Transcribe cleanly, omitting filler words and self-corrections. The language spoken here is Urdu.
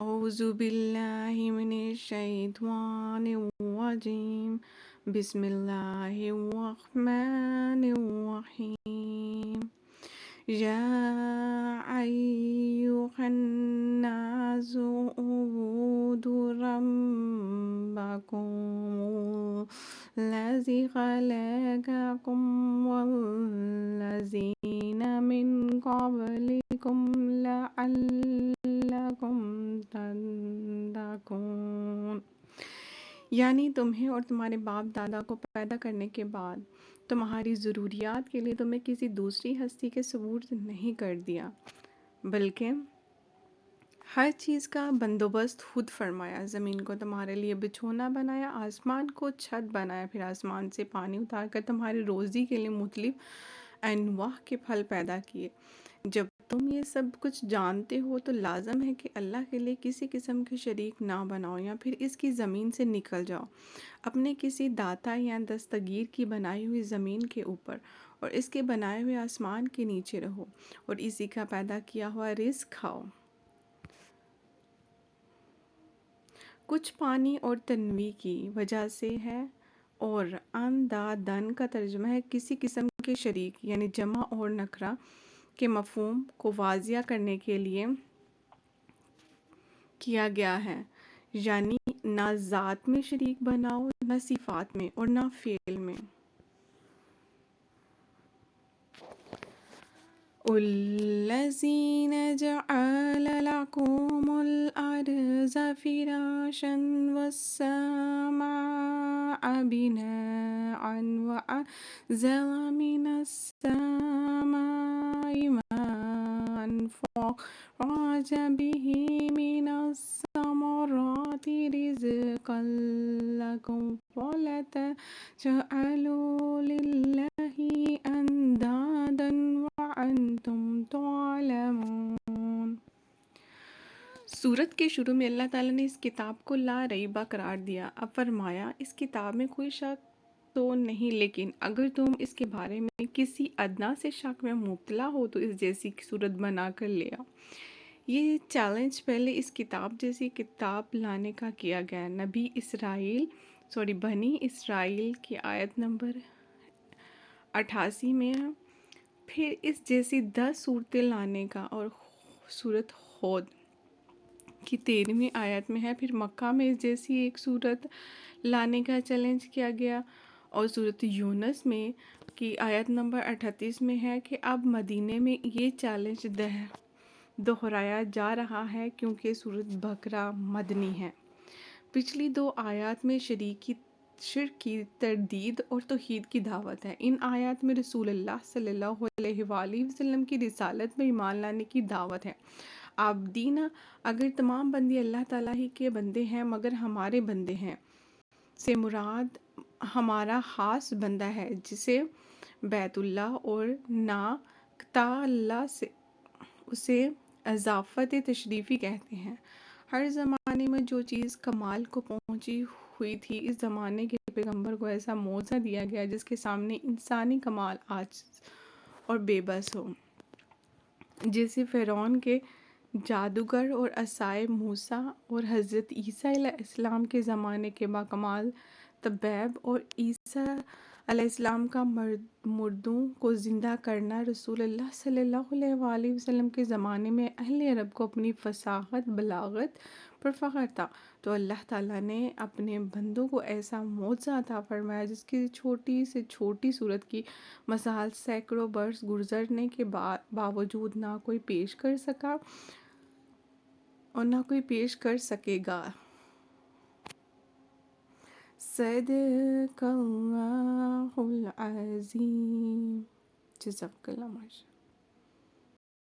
أعوذ بالله من الشيطان الرجيم بسم الله الرحمن الرحيم يا أيها الناس اعبدوا ربكم الذي خلقكم والذين من قبلكم لعلكم تتقون، یعنی تمہیں اور تمہارے باپ دادا کو پیدا کرنے کے بعد تمہاری ضروریات کے لیے تمہیں کسی دوسری ہستی کے ثبوت نہیں کر دیا، بلکہ ہر چیز کا بندوبست خود فرمایا۔ زمین کو تمہارے لیے بچھونا بنایا، آسمان کو چھت بنایا، پھر آسمان سے پانی اتار کر تمہاری روزی کے لیے مختلف انواع کے پھل پیدا کیے۔ جب تم یہ سب کچھ جانتے ہو تو لازم ہے کہ اللہ کے لیے کسی قسم کے شریک نہ بناؤ، یا پھر اس کی زمین سے نکل جاؤ اپنے کسی داتا یا دستگیر کی بنائی ہوئی زمین کے اوپر، اور اس کے بنائے ہوئے آسمان کے نیچے رہو، اور اسی کا پیدا کیا ہوا رزق کھاؤ۔ کچھ پانی اور تنوی کی وجہ سے ہے، اور اندادن کا ترجمہ ہے کسی قسم کے شریک، یعنی جمع اور نکرہ کے مفہوم کو واضح کرنے کے لیے کیا گیا ہے، یعنی نہ ذات میں شریک بناؤ، نہ صفات میں، اور نہ فعل میں۔ الذین جعل لکم الارض فراشا والسماء بناء وانزل من السماء ماء فأخرج به من الثمرات رزقا لكم فلا تجعلوا لله اندادا وانتم تعلمون۔ سورت کے شروع میں اللہ تعالیٰ نے اس کتاب کو لا ریبہ قرار دیا۔ اب فرمایا اس کتاب میں کوئی شک تو نہیں، لیکن اگر تم اس کے بارے میں کسی ادنا سے شک میں مبتلا ہو تو اس جیسی صورت بنا کر لے آؤ۔ یہ چیلنج پہلے اس کتاب جیسی کتاب لانے کا کیا گیا، بنی اسرائیل کی آیت نمبر 88 میں ہے، پھر اس جیسی 10 صورتیں لانے کا، اور سورت ہود کی 13ویں آیت میں ہے، پھر مکہ میں اس جیسی ایک صورت لانے کا چیلنج کیا گیا، اور سورت یونس میں کی آیت نمبر 38 میں ہے کہ اب مدینے میں یہ چیلنج دہرایا جا رہا ہے کیونکہ سورت بقرہ مدنی ہے۔ پچھلی 2 آیات میں شرک کی تردید اور توحید کی دعوت ہے۔ ان آیات میں رسول اللہ صلی اللہ علیہ وآلہ وسلم کی رسالت میں ایمان لانے کی دعوت ہے۔ عابدین، اگر تمام بندے اللہ تعالیٰ ہی کے بندے ہیں مگر ہمارے بندے ہیں سے مراد ہمارا خاص بندہ ہے جسے بیت اللہ اور ناقتا اللہ سے اسے اضافت تشریفی کہتے ہیں۔ ہر زمانے میں جو چیز کمال کو پہنچی ہوئی تھی، اس زمانے کے پیغمبر کو ایسا معجزہ دیا گیا جس کے سامنے انسانی کمال عاجز اور بے بس ہو، جیسے فرعون کے جادوگر اور عصائے موسیٰ، اور حضرت عیسیٰ علیہ السلام کے زمانے کے باکمال طبیب، اور عیسیٰ علیہ السلام کا مردوں کو زندہ کرنا۔ رسول اللہ صلی اللہ علیہ وآلہ وسلم کے زمانے میں اہل عرب کو اپنی فصاحت بلاغت پر فخر تھا، تو اللہ تعالیٰ نے اپنے بندوں کو ایسا معجزہ عطا فرمایا جس کی چھوٹی سے چھوٹی صورت کی مثال سینکڑوں برس گزرنے کے باوجود نہ کوئی پیش کر سکا اور نہ کوئی پیش کر سکے گا۔ صدق اللہ العظیم۔ جزاک اللہ خیر۔